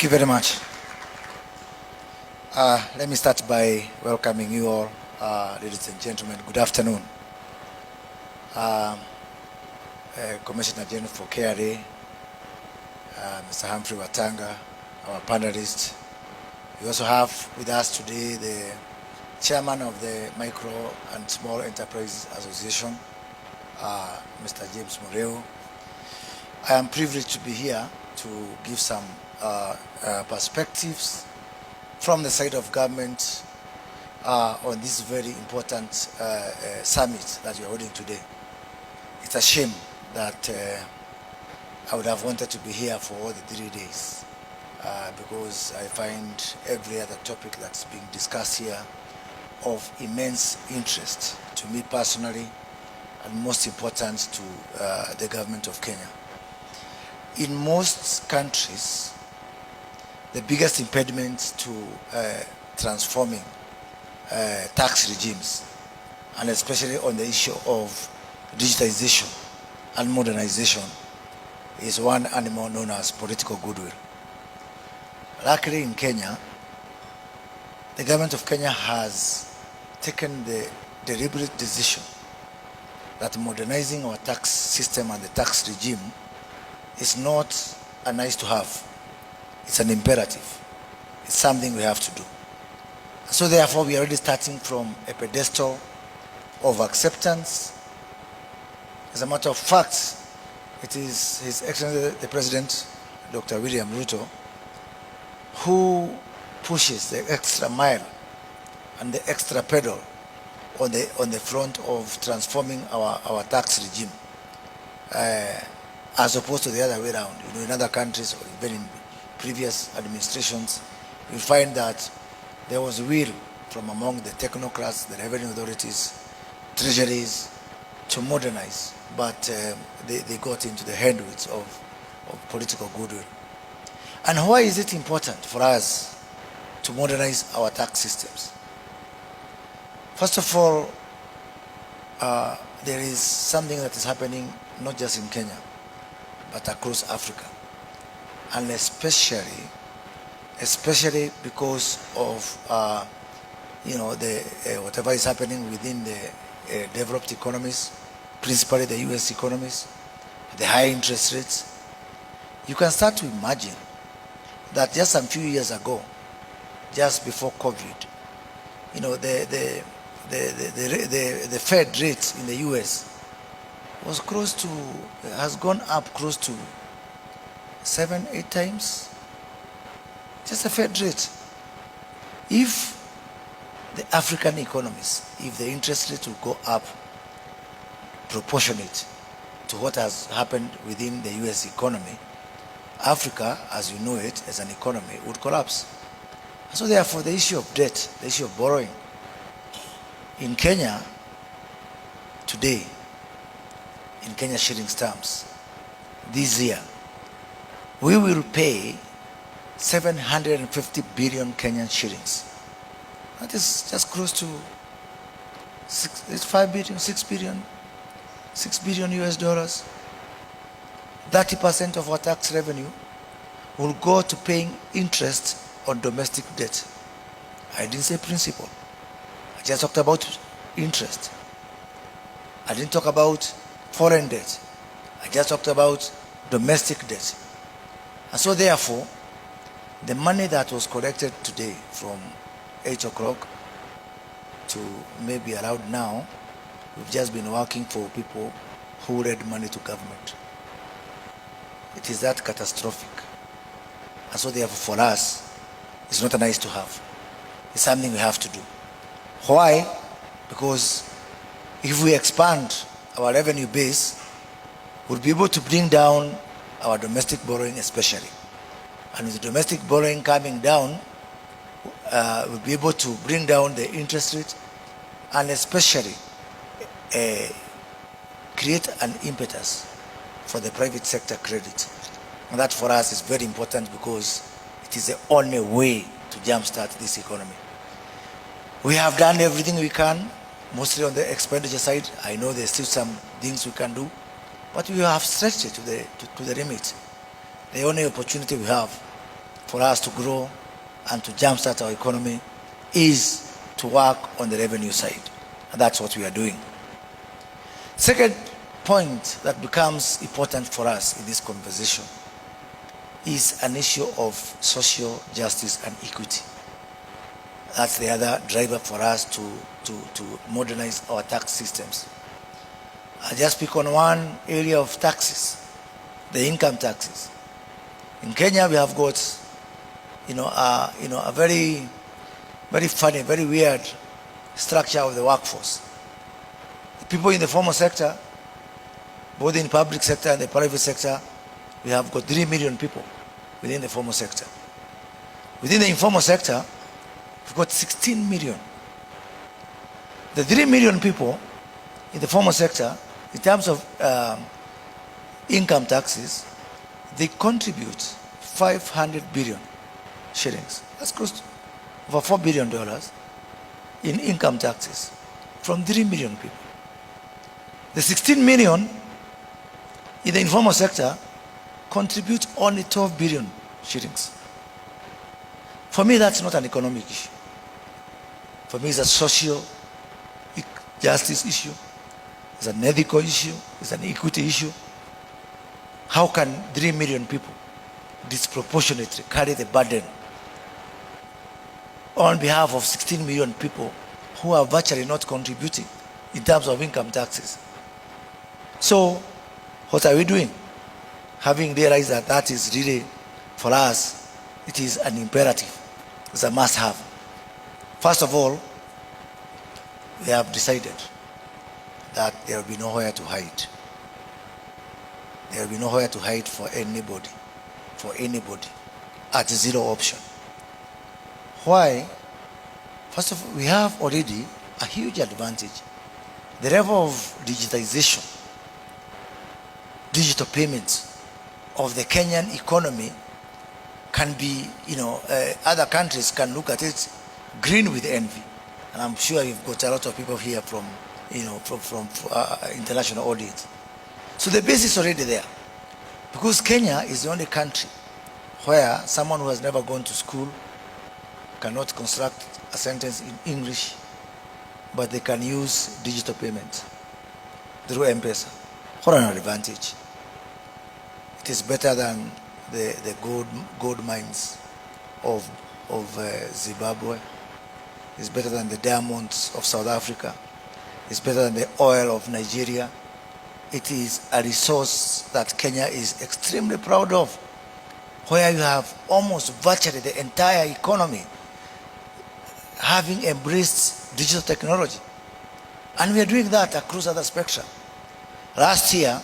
you very much. Let me start by welcoming you all, ladies and gentlemen. Good afternoon. Commissioner General for KRA, Mr. Humphrey Watanga, our panelist. We also have with us today the chairman of the Micro and Small Enterprises Association, Mr. James Moreo. I am privileged to be here to give some perspectives from the side of government on this very important summit that we are holding today. It's a shame that I would have wanted to be here for all the 3 days because I find every other topic that's being discussed here of immense interest to me personally, and most important to the government of Kenya. In most countries, the biggest impediment to transforming tax regimes, and especially on the issue of digitization and modernization, is one animal known as political goodwill. Luckily in Kenya, the government of Kenya has taken the deliberate decision that modernizing our tax system and the tax regime is not a nice to have. It's an imperative. It's something we have to do. So therefore, we are already starting from a pedestal of acceptance. As a matter of fact, it is His Excellency the President, Dr. William Ruto, who pushes the extra mile and the extra pedal on the front of transforming our tax regime, as opposed to the other way around. You know, in other countries or even in previous administrations, you find that there was will from among the technocrats, the revenue authorities, treasuries, to modernize, but they got into the handwits of political goodwill. And why is it important for us to modernize our tax systems? First of all, there is something that is happening not just in Kenya, but across Africa, and especially because of whatever is happening within the developed economies, principally the US economies, the high interest rates. You can start to imagine that just a few years ago, just before COVID, you know, the Fed rate in the US was has gone up close to 7-8 times. Just a Fed rate. If the African economies, if the interest rate will go up proportionate to what has happened within the US economy, Africa, as you know it, as an economy, would collapse. So therefore, the issue of debt, the issue of borrowing, in Kenya today, in Kenya shillings terms, this year, we will pay 750 billion Kenyan shillings. That is just close to 6 billion US dollars. 30% of our tax revenue will go to paying interest on domestic debt. I didn't say principal. I just talked about interest. I didn't talk about foreign debt. I just talked about domestic debt. And so therefore, the money that was collected today from 8 o'clock to maybe around now, we've just been working for people who lend money to government. It is that catastrophic. And so therefore for us, it's not a nice to have. It's something we have to do. Why? Because if we expand our revenue base, we'll be able to bring down our domestic borrowing especially. And with the domestic borrowing coming down, we'll be able to bring down the interest rate and especially create an impetus for the private sector credit. And that for us is very important because it is the only way to jumpstart this economy. We have done everything we can, mostly on the expenditure side. I know there's still some things we can do, but we have stretched it to the limit. The only opportunity we have for us to grow and to jumpstart our economy is to work on the revenue side. And that's what we are doing. Second point that becomes important for us in this conversation is an issue of social justice and equity. That's the other driver for us to modernize our tax systems. I just pick on one area of taxes, the income taxes. In Kenya, we have got, a very, very funny, very weird structure of the workforce. The people in the formal sector, both in public sector and the private sector, we have got 3 million people within the formal sector. Within the informal sector, we've got 16 million. The 3 million people in the formal sector, in terms of income taxes, they contribute 500 billion shillings. That's close to over $4 billion in income taxes from 3 million people. The 16 million in the informal sector contribute only 12 billion shillings. For me, that's not an economic issue. For me, it's a social justice issue. It's an ethical issue. It's an equity issue. How can 3 million people disproportionately carry the burden on behalf of 16 million people who are virtually not contributing in terms of income taxes? So, what are we doing? Having realized that that is really, for us, it is an imperative. It's a must-have. First of all, we have decided that there will be nowhere to hide. There will be nowhere to hide for anybody, at zero option. Why? First of all, we have already a huge advantage. The level of digitization, digital payments of the Kenyan economy can be, other countries can look at it green with envy. And I'm sure you've got a lot of people here from international audience. So the base is already there. Because Kenya is the only country where someone who has never gone to school cannot construct a sentence in English, but they can use digital payments through M-Pesa. What an advantage. It is better than the gold mines of Zimbabwe. It's better than the diamonds of South Africa. It's better than the oil of Nigeria. It is a resource that Kenya is extremely proud of, where you have almost virtually the entire economy having embraced digital technology. And we are doing that across other spectra. Last year,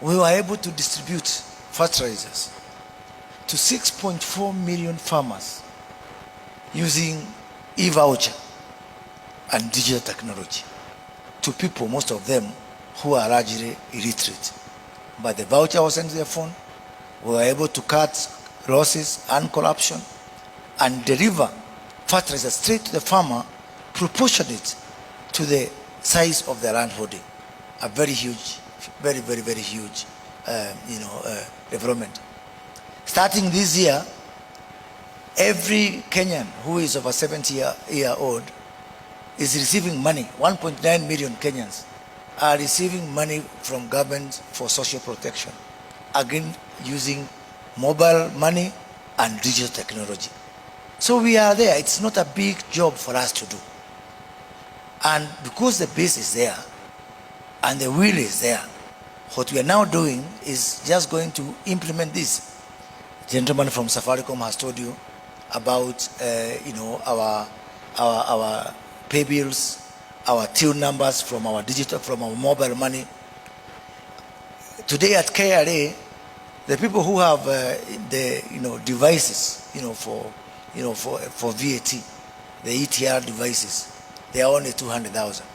we were able to distribute fertilizers to 6.4 million farmers using e-voucher and digital technology, to people, most of them, who are largely illiterate. But the voucher was sent to their phone. We were able to cut losses and corruption and deliver fertilizer straight to the farmer, proportionate to the size of the land holding. A very huge, very, very, very huge, development. Starting this year, every Kenyan who is over 70-year-old is receiving money. 1.9 million Kenyans are receiving money from government for social protection, again using mobile money and digital technology. So we are there. It's not a big job for us to do. And because the base is there and the will is there, what we are now doing is just going to implement this. The gentleman from Safaricom has told you about our pay bills, our till numbers from our digital, from our mobile money. Today at KRA, the people who have the devices for VAT, the ETR devices, they are only 200,000.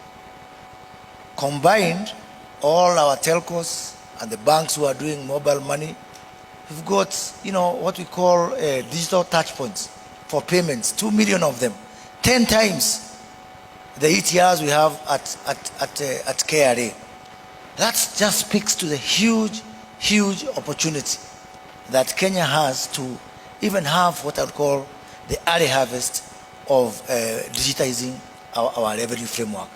Combined, all our telcos and the banks who are doing mobile money, we've got what we call digital touch points for payments, 2 million of them, 10 times the ETRs we have at KRA. That just speaks to the huge opportunity that Kenya has to even have what I would call the early harvest of digitizing our revenue framework.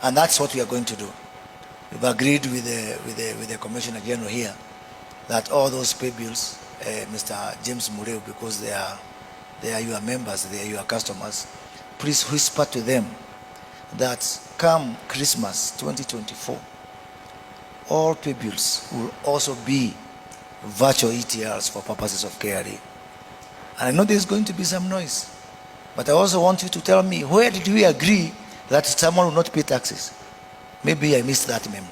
And that's what we are going to do. We've agreed with the Commissioner General here that all those pay bills, Mr. James Mureo, because they are your members, they are your customers, please whisper to them that come Christmas 2024, all pay bills will also be virtual ETRs for purposes of KRA. And I know there's going to be some noise, but I also want you to tell me, where did we agree that someone will not pay taxes? Maybe I missed that memo.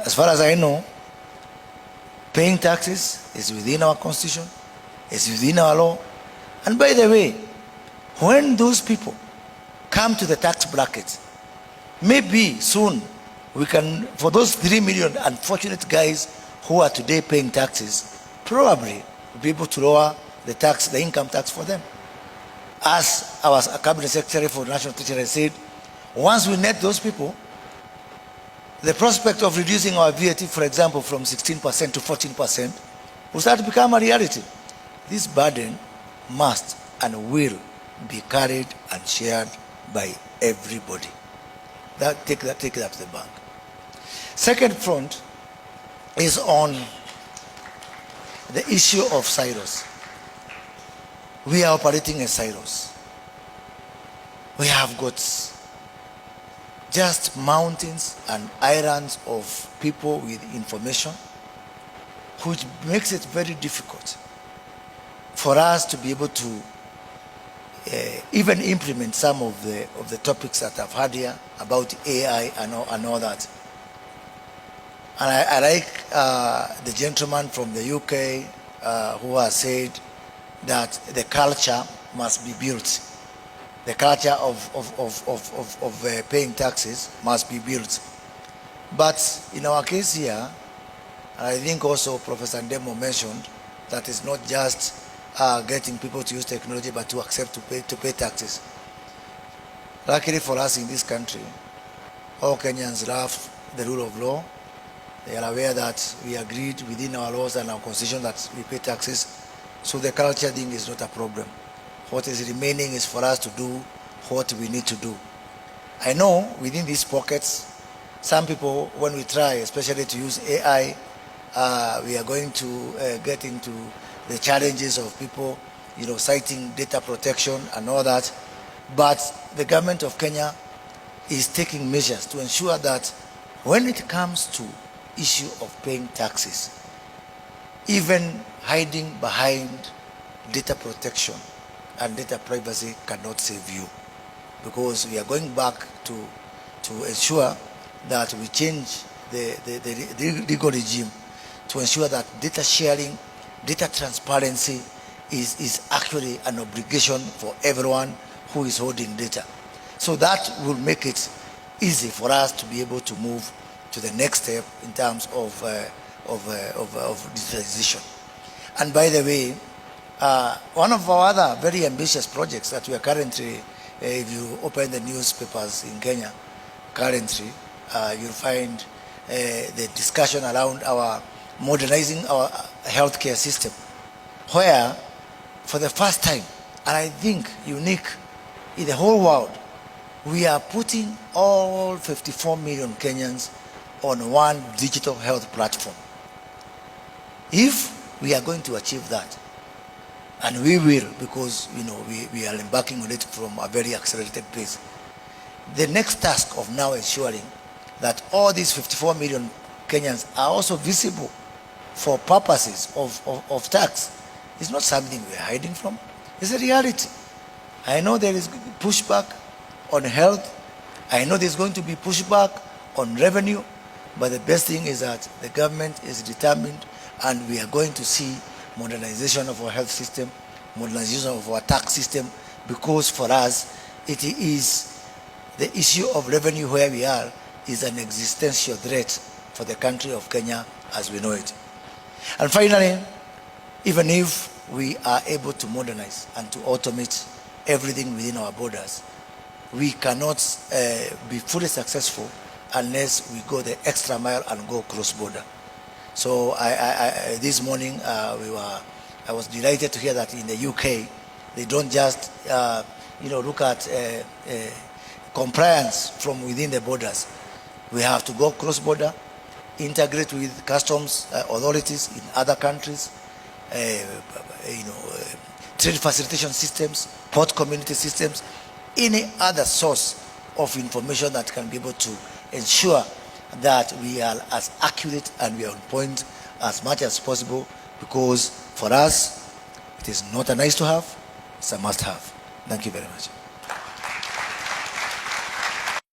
As far as I know, paying taxes is within our constitution, it's within our law. And by the way, when those people come to the tax bracket, maybe soon we can, for those 3 million unfortunate guys who are today paying taxes, probably we'll be able to lower the income tax for them. As our Cabinet Secretary for National Treasury said, once we net those people, the prospect of reducing our VAT, for example, from 16% to 14% will start to become a reality. This burden must and will be carried and shared by everybody. Take that to the bank. Second front is on the issue of silos. We are operating in silos. We have got just mountains and islands of people with information, which makes it very difficult for us to be able to even implement some of the topics that I've had here about AI and all that. And I like the gentleman from the UK who has said that the culture must be built. The culture of paying taxes must be built. But in our case here, and I think also Professor Ndemo mentioned that it's not just getting people to use technology, but to accept to pay taxes. Luckily for us in this country, all Kenyans love the rule of law. They are aware that we agreed within our laws and our constitution that we pay taxes. So the culture thing is not a problem. What is remaining is for us to do what we need to do. I know within these pockets, some people, when we try, especially to use AI, we are going to get into the challenges of people, citing data protection and all that. But the government of Kenya is taking measures to ensure that when it comes to issue of paying taxes, even hiding behind data protection and data privacy cannot save you, because we are going back to ensure that we change the legal regime to ensure that data sharing, data transparency is actually an obligation for everyone who is holding data. So that will make it easy for us to be able to move to the next step in terms of digitalization. And by the way, one of our other very ambitious projects that we are currently, if you open the newspapers in Kenya, currently you'll find the discussion around our modernizing our healthcare system, where for the first time, and I think unique in the whole world, we are putting all 54 million Kenyans on one digital health platform. If we are going to achieve that, and we will, because we are embarking on it from a very accelerated pace, the next task of now ensuring that all these 54 million Kenyans are also visible for purposes of tax is not something we are hiding from. It's a reality. I know there is pushback on health. I know there's going to be pushback on revenue, but the best thing is that the government is determined, and we are going to see modernization of our health system, modernization of our tax system, because for us, it is the issue of revenue where we are is an existential threat for the country of Kenya as we know it. And finally, even if we are able to modernize and to automate everything within our borders, we cannot be fully successful unless we go the extra mile and go cross-border. So this morning we were I was delighted to hear that in the UK, they don't just look at compliance from within the borders. We have to go cross-border, integrate with customs authorities in other countries, trade facilitation systems, port community systems, any other source of information that can be able to ensure that we are as accurate and we are on point as much as possible, because for us, it is not a nice to have, it's a must have. Thank you very much.